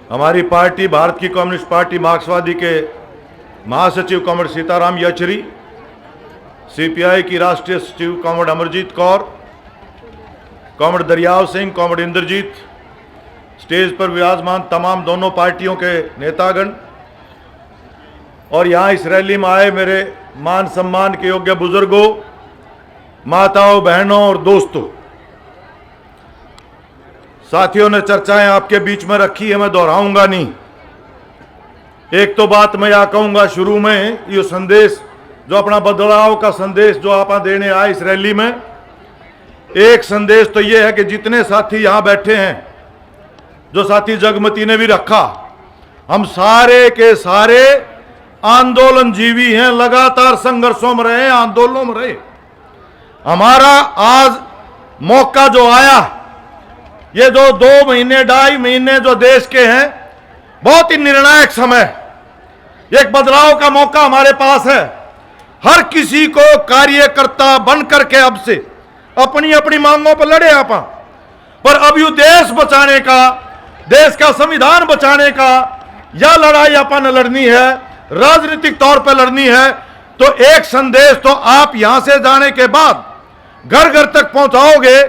हमारी पार्टी भारत की communist party मार्क्सवादी के महासचिव कॉमरेड सीताराम येचुरी, सीपीआई की राष्ट्रीय सचिव comrade Amarjeet Kaur, comrade Dariyao Singh, comrade Inderjeet, stage पर विराजमान तमाम दोनों पार्टियों के नेतागण और यहाँ इस रैली में आए मेरे मान सम्मान के योग्य बुजुर्गों, माताओं, बहनों और दोस्तों, साथियों ने चर्चाएं आपके बीच में रखी है, मैं दोहराऊंगा नहीं। एक तो बात मैं यह कहूंगा शुरू में, ये संदेश जो अपना बदलाव का संदेश जो आप देने आए इस रैली में, एक संदेश तो ये है कि जितने साथी यहाँ बैठे हैं, जो साथी जगमती ने भी रखा, हम सारे के सारे आंदोलन जीवी हैं, लगातार संघर्षों में रहे, आंदोलनों में रहे। हमारा आज मौका जो आया, ये जो 2 महीने 2.5 महीने जो देश के हैं, बहुत ही निर्णायक समय, एक बदलाव का मौका हमारे पास है। हर किसी को कार्यकर्ता बन करके अब से अपनी अपनी मांगों पर लड़े आप, पर अब यू देश बचाने का, देश का संविधान बचाने का यह लड़ाई अपन लड़नी है, राजनीतिक तौर पर लड़नी है। तो एक संदेश तो आप यहां से जाने के बाद घर घर तक पहुंचाओगे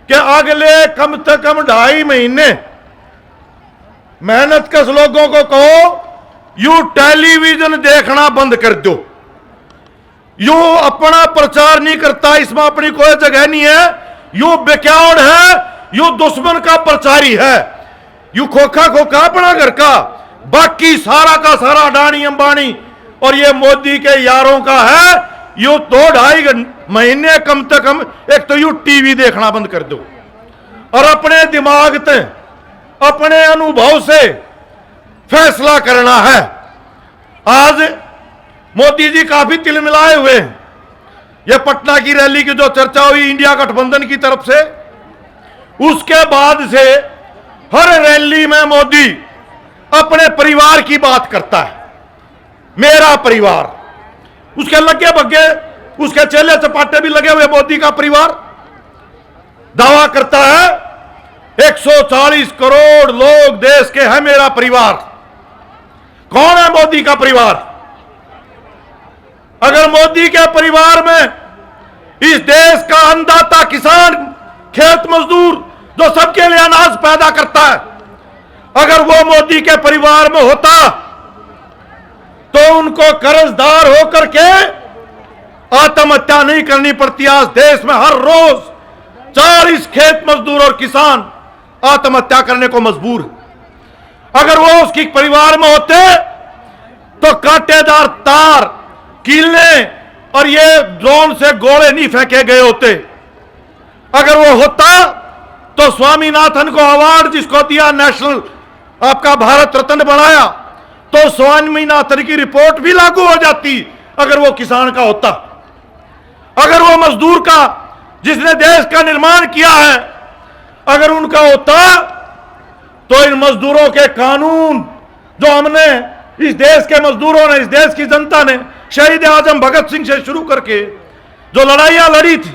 कि अगले कम से कम 2.5 महीने मेहनत कश लोगों को कहो, यू टेलीविजन देखना बंद कर दो, यू अपना प्रचार नहीं करता, इसमें अपनी कोई जगह नहीं है, यू बेक्याउड है, यू दुश्मन का प्रचारी है, यू खोखा खोखा अपना घर का, बाकी सारा का सारा अडानी अंबानी और ये मोदी के यारों का है। यू 2-2.5 महीने कम से कम एक तो यू टीवी देखना बंद कर दो और अपने दिमाग से, अपने अनुभव से फैसला करना है। आज मोदी जी काफी तिलमिलाए हुए हैं। यह पटना की रैली की जो चर्चा हुई इंडिया गठबंधन की तरफ से, उसके बाद से हर रैली में मोदी अपने परिवार की बात करता है, मेरा परिवार। उसके लगे बग्गे, उसके चेले चपाटे भी लगे हुए मोदी का परिवार। दावा करता है 140 करोड़ लोग देश के हैं मेरा परिवार। कौन है मोदी का परिवार? अगर मोदी के परिवार में इस देश का अन्नदाता किसान, खेत मजदूर जो सबके लिए अनाज पैदा करता है, अगर वो मोदी के परिवार में होता तो उनको कर्जदार होकर के आत्महत्या नहीं करनी पड़ती। आज देश में हर रोज 40 खेत मजदूर और किसान आत्महत्या करने को मजबूर है। अगर वो उसके परिवार में होते तो कांटेदार तार, कीलने और ये ड्रोन से गोले नहीं फेंके गए होते। अगर वो होता तो स्वामीनाथन को अवार्ड जिसको दिया, नेशनल आपका भारत रत्न बनाया, तो स्वामीनाथन की रिपोर्ट भी लागू हो जाती अगर वो किसान का होता। अगर वो मजदूर का, जिसने देश का निर्माण किया है, अगर उनका होता तो इन मजदूरों के कानून जो हमने इस देश के मजदूरों ने, इस देश की जनता ने शहीद आजम भगत सिंह से शुरू करके जो लड़ाइयां लड़ी थी,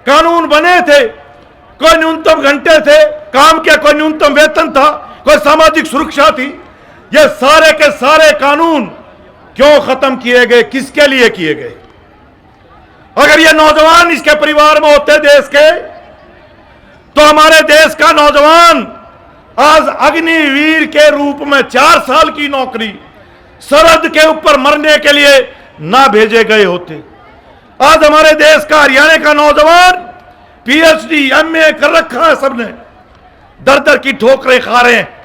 कानून बने थे, कोई न्यूनतम घंटे थे काम के, कोई न्यूनतम वेतन था, कोई सामाजिक सुरक्षा थी, ये सारे के सारे कानून क्यों खत्म किए गए, किसके लिए किए गए? अगर ये नौजवान इसके परिवार में होते देश के, तो हमारे देश का नौजवान आज अग्निवीर के रूप में 4 साल की नौकरी सरहद के ऊपर मरने के लिए ना भेजे गए होते। आज हमारे देश का, हरियाणा का नौजवान पीएचडी एमए कर रखा है, सबने दर दर की ठोकरें खा रहे हैं।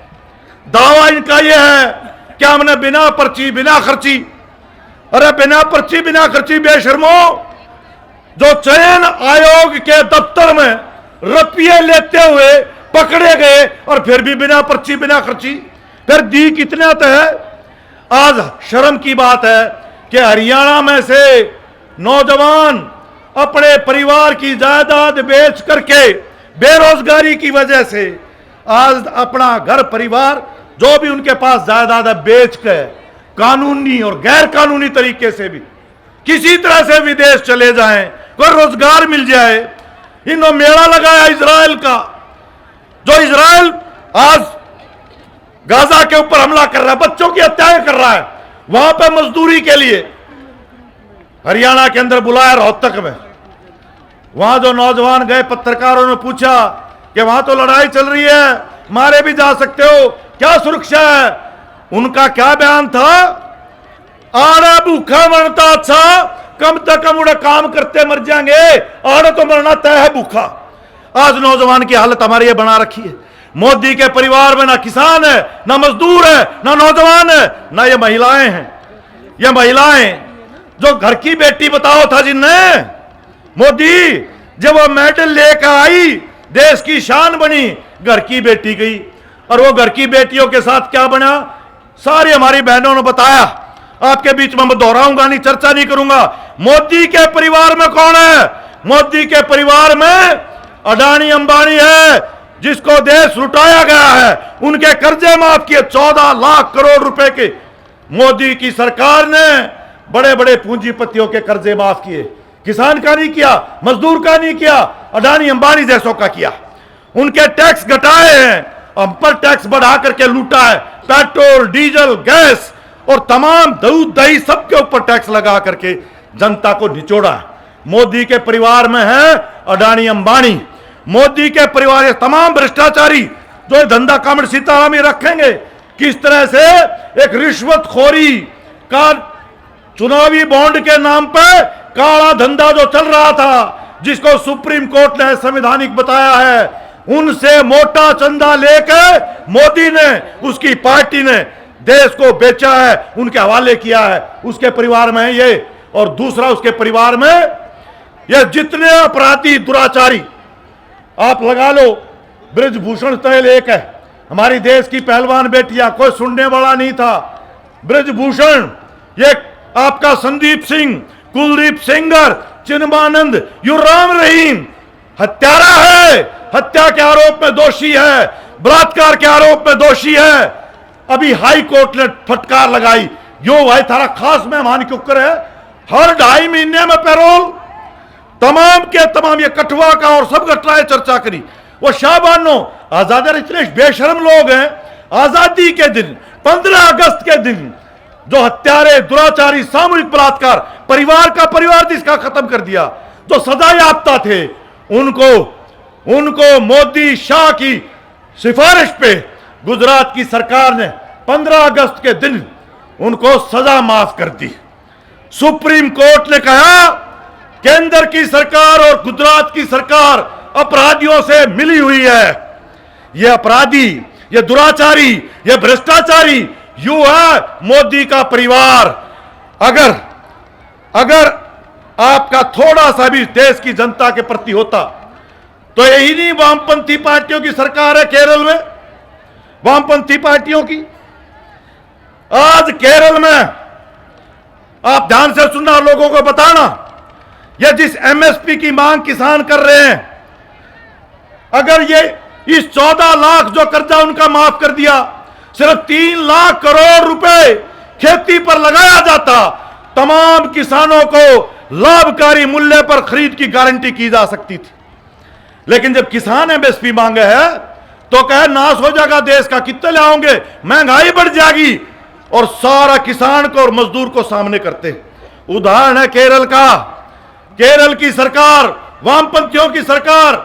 दावा इनका यह है कि हमने बिना पर्ची बिना खर्ची, अरे बिना पर्ची बिना खर्ची बेशर्मो, जो चयन आयोग के दफ्तर में रुपये लेते हुए पकड़े गए और फिर भी बिना पर्ची बिना खर्ची, फिर दी कितने तो है। आज शर्म की बात है कि हरियाणा में से नौजवान अपने परिवार की जायदाद बेच करके, बेरोजगारी की वजह से आज अपना घर परिवार जो भी उनके पास जायदाद है बेच के कानूनी और गैर कानूनी तरीके से भी किसी तरह से विदेश चले जाएं, कोई रोजगार मिल जाए। इन्होंने मेला लगाया इजराइल का, जो इजराइल आज गाजा के ऊपर हमला कर रहा है, बच्चों की हत्याएं कर रहा है, वहां पे मजदूरी के लिए हरियाणा के अंदर बुलाया रोहतक में। वहां जो नौजवान गए, पत्रकारों ने पूछा कि वहां तो लड़ाई चल रही है, मारे भी जा सकते हो, क्या सुरक्षा है? उनका क्या बयान था? आड़ा भूखा मरता अच्छा, कम से कम उड़ा काम करते मर जाएंगे, आड़ा तो मरना तय है भूखा। आज नौजवान की हालत हमारी ये बना रखी है। मोदी के परिवार में ना किसान है, ना मजदूर है, ना नौजवान है, ना ये महिलाएं हैं। ये महिलाएं जो घर की बेटी बताओ था जिनने, मोदी जब वो मेडल लेकर आई, देश की शान बनी, घर की बेटी गई। और वो घर की बेटियों के साथ क्या बना, सारी हमारी बहनों ने बताया। आपके बीच में मैं दोहराऊंगा नहीं, चर्चा नहीं करूंगा। मोदी के परिवार में कौन है? मोदी के परिवार में अडानी अंबानी है, जिसको देश लुटाया गया है, उनके कर्जे माफ किए 14 लाख करोड़ रुपए के। मोदी की सरकार ने बड़े बड़े पूंजीपतियों के कर्जे माफ किए, किसान का नहीं किया, मजदूर का नहीं किया, अडानी अंबानी जैसों का किया। उनके टैक्स घटाए हैं, हम पर टैक्स बढ़ा करके लूटा है। पेट्रोल, डीजल, गैस और तमाम दूध दही सबके ऊपर टैक्स लगा करके जनता को निचोड़ा है। मोदी के परिवार में है अडानी अंबानी। मोदी के परिवार के तमाम भ्रष्टाचारी जो ये धंधा कामड़ सीताराम रखेंगे, किस तरह से एक रिश्वतखोरी का चुनावी बॉन्ड के नाम पर काला धंधा जो चल रहा था, जिसको सुप्रीम कोर्ट ने संवैधानिक बताया है, उनसे मोटा चंदा लेकर मोदी ने, उसकी पार्टी ने देश को बेचा है, उनके हवाले किया है। उसके परिवार में है ये। और दूसरा, उसके परिवार में ये जितने अपराधी दुराचारी आप लगा लो, ब्रिजभूषण तहल एक है, हमारी देश की पहलवान बेटियां, कोई सुनने वाला नहीं था। ब्रिजभूषण, ये आपका संदीप सिंह, कुलदीप सेंगर, चिन्मानंद, यू राम रहीम हत्यारा है, हत्या के आरोप में दोषी है, बलात्कार के आरोप में दोषी है। अभी हाई कोर्ट ने फटकार लगाई, यो भाई थारा खास मेहमान क्यों करे, हर 2.5 महीने में पैरोल। तमाम के तमाम ये कठुआ का और सब घटनाएं चर्चा करी। वो शाहबानो आजादी, इतने बेशरम लोग हैं, आजादी के दिन 15 अगस्त के दिन जो हत्यारे, दुराचारी, सामूहिक बलात्कार, परिवार का परिवार जिसका खत्म कर दिया, जो सजा याफ्ता थे, उनको मोदी शाह की सिफारिश पे गुजरात की सरकार ने 15 अगस्त के दिन उनको सजा माफ कर दी। सुप्रीम कोर्ट ने कहा केंद्र की सरकार और गुजरात की सरकार अपराधियों से मिली हुई है। ये अपराधी, ये दुराचारी, ये भ्रष्टाचारी यू है मोदी का परिवार। अगर आपका थोड़ा सा भी देश की जनता के प्रति होता तो यही नहीं वामपंथी पार्टियों की सरकार है केरल में, वामपंथी पार्टियों की। आज केरल में आप ध्यान से सुनना, लोगों को बताना, ये जिस एमएसपी की मांग किसान कर रहे हैं, अगर ये इस 14 लाख जो कर्जा उनका माफ कर दिया, सिर्फ 3 लाख करोड़ रुपए खेती पर लगाया जाता, तमाम किसानों को लाभकारी मूल्य पर खरीद की गारंटी की जा सकती थी। लेकिन जब किसान एमएसपी मांगे है तो कहे नाश हो जाएगा देश का, कितने लाओगे, महंगाई बढ़ जाएगी, और सारा किसान को और मजदूर को सामने करते। उदाहरण है केरल का। केरल की सरकार, वामपंथियों की सरकार,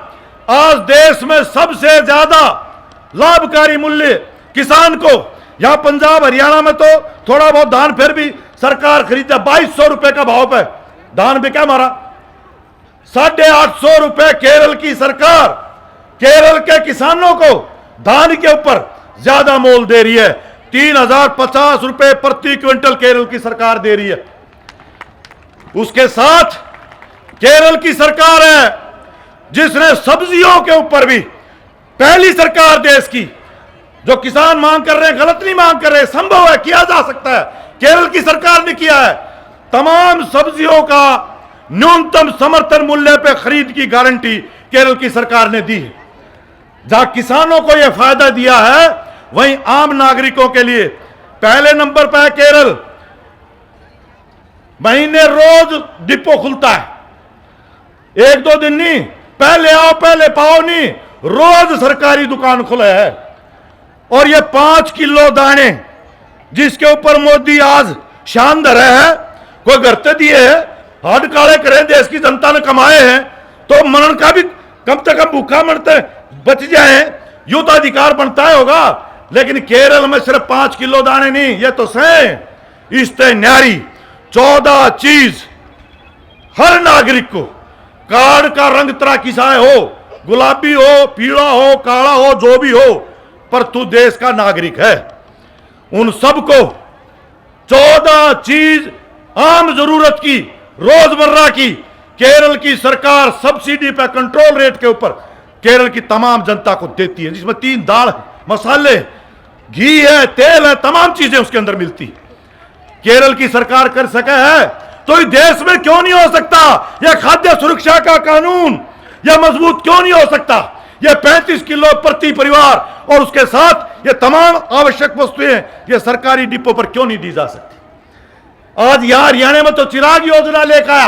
आज देश में सबसे ज्यादा लाभकारी मूल्य किसान को, यहां पंजाब हरियाणा में तो थोड़ा बहुत धान फिर भी सरकार खरीदता, 2200 रुपए का भाव पे धान बिका हमारा। 850 रुपए केरल की सरकार केरल के किसानों को धान के ऊपर ज्यादा मोल दे रही है। 3050 रुपए प्रति क्विंटल केरल की सरकार दे रही है। उसके साथ केरल की सरकार है जिसने सब्जियों के ऊपर भी, पहली सरकार देश की, जो किसान मांग कर रहे हैं, गलत नहीं मांग कर रहे, संभव है, किया जा सकता है, केरल की सरकार ने किया है, तमाम सब्जियों का न्यूनतम समर्थन मूल्य पर खरीद की गारंटी केरल की सरकार ने दी है। जहां किसानों को यह फायदा दिया है, वहीं आम नागरिकों के लिए पहले नंबर पर है केरल। महीने रोज डिपो खुलता है, 1-2 दिन नहीं, पहले आओ पहले पाओ नहीं, रोज सरकारी दुकान खुले है। और ये 5 किलो दाने जिसके ऊपर मोदी आज शान धरे है, कोई गरते दिए है, हाथ काले करे, देश की जनता ने कमाए हैं, तो मरण का भी कम से कम भूखा मरते बच जाए, यूं तो अधिकार बनता है होगा। लेकिन केरल में सिर्फ 5 किलो दाने नहीं, ये तो सही इससे न्यारी 14 चीज हर नागरिक को, कार्ड का रंग तरह किसाए हो, गुलाबी हो, पीला हो, काला हो, जो भी हो, पर तू देश का नागरिक है। उन सबको 14 चीज आम जरूरत की, रोजमर्रा की, केरल की सरकार सब्सिडी पर कंट्रोल रेट के ऊपर केरल की तमाम जनता को देती है, जिसमें 3 दाल, मसाले, घी है, तेल है, तमाम चीजें उसके अंदर मिलती। केरल की सरकार कर सके है तो इस देश में क्यों नहीं हो सकता? यह खाद्य सुरक्षा का कानून यह मजबूत क्यों नहीं हो सकता? यह 35 किलो प्रति परिवार और उसके साथ ये तमाम आवश्यक वस्तुएं ये सरकारी डिपो पर क्यों नहीं दी जा सकती? आज यहां हरियाणा में तो चिराग योजना लेकर आया,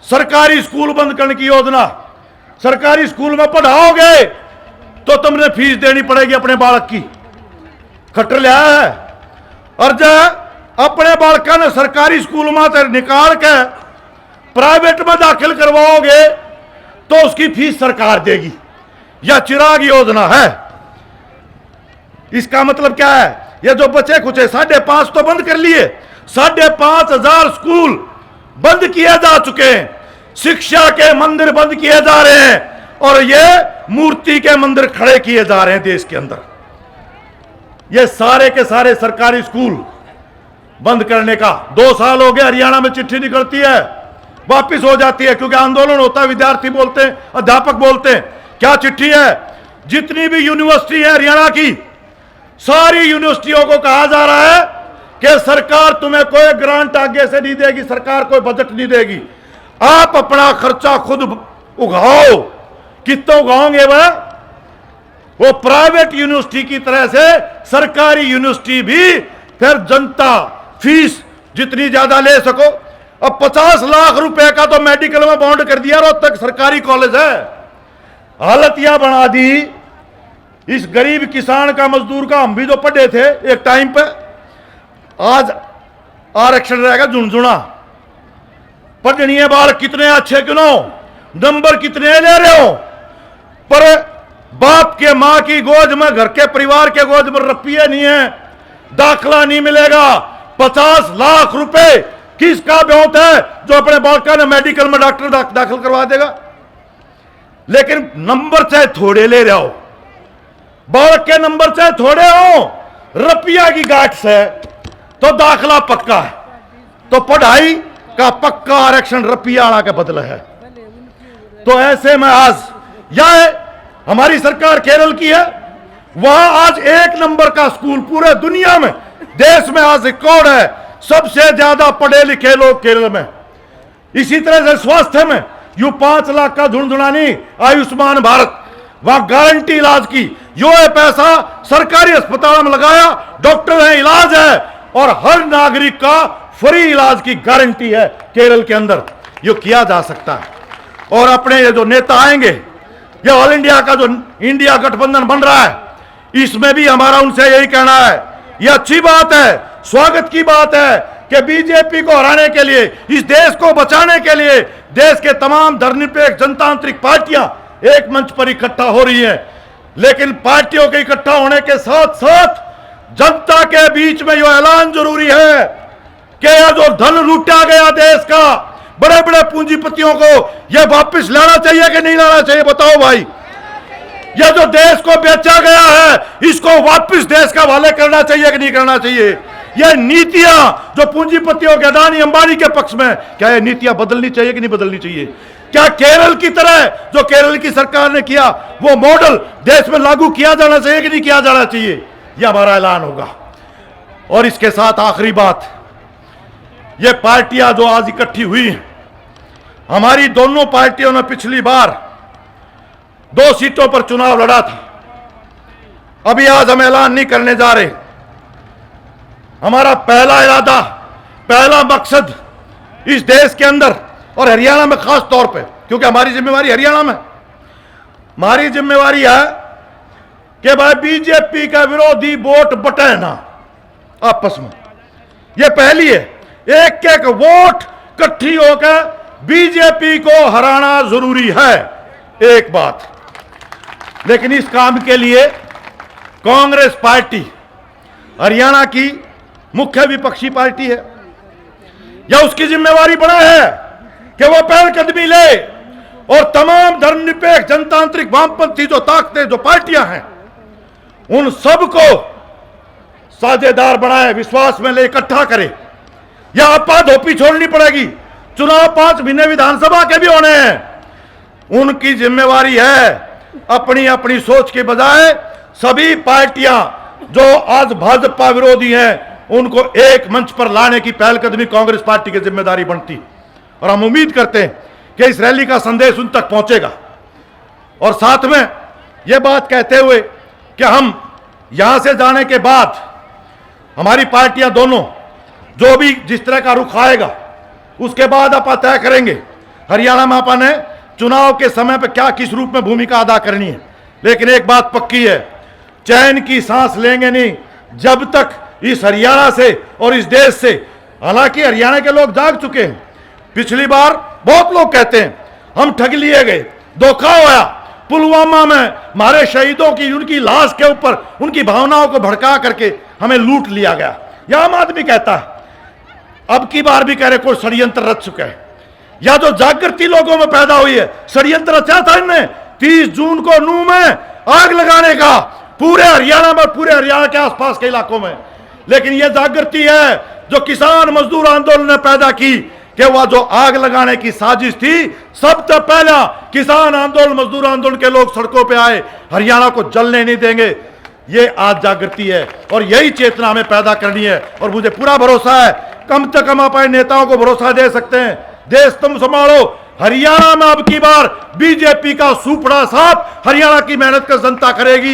सरकारी स्कूल बंद करने की योजना। सरकारी स्कूल में पढ़ाओगे तो तुमने फीस देनी पड़ेगी अपने बालक की, खट्टर लिया है। और जब अपने बालका ने सरकारी स्कूल में निकाल के प्राइवेट में दाखिल करवाओगे तो उसकी फीस सरकार देगी। यह चिराग योजना है। इसका मतलब क्या है? ये जो बचे कुचे 5.5 तो बंद कर लिए, 5,500 स्कूल बंद किए जा चुके हैं, शिक्षा के मंदिर बंद किए जा रहे हैं और ये मूर्ति के मंदिर खड़े किए जा रहे हैं देश के अंदर। ये सारे के सारे सरकारी स्कूल बंद करने का 2 साल हो गए। हरियाणा में चिट्ठी निकलती है, वापिस हो जाती है, क्योंकि आंदोलन होता है, विद्यार्थी बोलते हैं, अध्यापक बोलते हैं। क्या चिट्ठी है? जितनी भी यूनिवर्सिटी है हरियाणा की, सारी यूनिवर्सिटियों को कहा जा रहा है कि सरकार तुम्हें कोई ग्रांट आगे से नहीं देगी, सरकार कोई बजट नहीं देगी, आप अपना खर्चा खुद उगाओ। कितना उगाओगे वह? वो प्राइवेट यूनिवर्सिटी की तरह से सरकारी यूनिवर्सिटी भी फिर जनता फीस जितनी ज्यादा ले सको। अब 50 लाख रुपए का तो मेडिकल में बॉन्ड कर दिया, रोहतक सरकारी कॉलेज है। हालत यह बना दी इस गरीब किसान का, मजदूर का। हम भी जो पढ़े थे एक टाइम पे, आज आरक्षण रहेगा झुनझुना। पढ़नीय बालक कितने अच्छे क्यों, नंबर कितने ले रहे हो, पर बाप के मां की गोद में, घर के परिवार के गोद में रुपये नहीं है, दाखला नहीं मिलेगा। 50 लाख रुपए किसका ब्योत है जो अपने बालका ने मेडिकल में डॉक्टर दाखिल करवा देगा? लेकिन नंबर चाहे थोड़े ले रहे हो, बालक के नंबर चाहे थोड़े हो, रुपया की गांठ से तो दाखला पक्का है, तो पढ़ाई का पक्का आरक्षण रुपया का बदला है। तो ऐसे में आज यह हमारी सरकार केरल की है, वहां आज 1 नंबर का स्कूल पूरे दुनिया में, देश में आज रिकॉर्ड है, सबसे ज्यादा पढ़े लिखे लोग केरल में। इसी तरह से स्वास्थ्य में यू 5 लाख का झुनझुनानी आयुष्मान भारत, वहां गारंटी इलाज की, यो है पैसा सरकारी अस्पताल में लगाया, डॉक्टर है, इलाज है, और हर नागरिक का फ्री इलाज की गारंटी है केरल के अंदर। यो किया जा सकता है। और अपने ये जो नेता आएंगे, ये ऑल इंडिया का जो इंडिया गठबंधन बन रहा है, इसमें भी हमारा उनसे यही कहना है, यह अच्छी बात है, स्वागत की बात है कि बीजेपी को हराने के लिए, इस देश को बचाने के लिए देश के तमाम धर्मनिरपेक्ष जनतांत्रिक पार्टियां एक मंच पर इकट्ठा हो रही हैं। लेकिन पार्टियों के इकट्ठा होने के साथ साथ जनता के बीच में यह ऐलान जरूरी है कि यह जो धन लूटा गया देश का, बड़े बड़े पूंजीपतियों को, यह वापस लाना चाहिए कि नहीं लाना चाहिए? बताओ भाई। यह जो देश को बेचा गया है, इसको वापस देश का हवाले करना चाहिए कि नहीं करना चाहिए? यह नीतियां जो पूंजीपतियों के, अदानी अंबानी के पक्ष में, क्या यह नीतियां बदलनी चाहिए कि नहीं बदलनी चाहिए? क्या केरल की तरह जो केरल की सरकार ने किया, वो मॉडल देश में लागू किया जाना चाहिए कि नहीं किया जाना चाहिए? यह हमारा ऐलान होगा। और इसके साथ आखिरी बात, ये पार्टियां जो आज इकट्ठी हुई हैं, हमारी दोनों पार्टियों ने पिछली बार 2 सीटों पर चुनाव लड़ा था। अभी आज हम ऐलान नहीं करने जा रहे। हमारा पहला इरादा, पहला मकसद इस देश के अंदर और हरियाणा में खास तौर पे, क्योंकि हमारी जिम्मेवारी हरियाणा में, हमारी जिम्मेवारी है कि भाई बीजेपी का विरोधी वोट बटे ना आपस में। ये पहली है, एक एक वोट इकट्ठी होकर बीजेपी को हराना जरूरी है, एक बात। लेकिन इस काम के लिए कांग्रेस पार्टी हरियाणा की मुख्य विपक्षी पार्टी है, या उसकी जिम्मेवारी बड़ा है कि वो पहलकदमी ले और तमाम धर्मनिरपेक्ष जनतांत्रिक वामपंथी जो ताकतें, जो पार्टियां हैं, उन सबको साझेदार बनाए, विश्वास में ले, इकट्ठा करे। या आपाधोपी छोड़नी पड़ेगी। चुनाव 5 महीने विधानसभा के भी होने हैं। उनकी जिम्मेवारी है अपनी अपनी सोच के बजाय सभी पार्टियां जो आज भाजपा विरोधी हैं उनको एक मंच पर लाने की पहलकदमी कांग्रेस पार्टी की जिम्मेदारी बनती। और हम उम्मीद करते हैं कि इस रैली का संदेश उन तक पहुंचेगा। और साथ में यह बात कहते हुए कि हम यहां से जाने के बाद हमारी पार्टियां दोनों जो भी जिस तरह का रुख आएगा उसके बाद आप तय करेंगे हरियाणा में अपन ने चुनाव के समय पर क्या किस रूप में भूमिका अदा करनी है। लेकिन एक बात पक्की है, चैन की सांस लेंगे नहीं जब तक इस हरियाणा से और इस देश से, हालांकि हरियाणा के लोग जाग चुके हैं। पिछली बार बहुत लोग कहते हैं हम ठग लिए गए, धोखा होया, पुलवामा में हमारे शहीदों की, उनकी लाश के ऊपर उनकी भावनाओं को भड़का करके हमें लूट लिया गया। यह आम आदमी कहता है। अब की बार भी कह रहे कोई षड्यंत्र रच चुका है, या जो जागृति लोगों में पैदा हुई है, षड्यंत्र रचा था इनने 30 जून को नूह में आग लगाने का, पूरे हरियाणा में, पूरे हरियाणा के आसपास के इलाकों में। लेकिन यह जागृति है जो किसान मजदूर आंदोलन ने पैदा की, कि वह जो आग लगाने की साजिश थी, सबसे पहला किसान आंदोलन, मजदूर आंदोलन के लोग सड़कों पे आए, हरियाणा को जलने नहीं देंगे। ये आज जागृति है और यही चेतना हमें पैदा करनी है। और मुझे पूरा भरोसा है, कम से कम अपने नेताओं को भरोसा दे सकते हैं, देश तुम संभालो। हरियाणा में अब की बार बीजेपी का सुपड़ा साफ हरियाणा की मेहनत का जनता करेगी।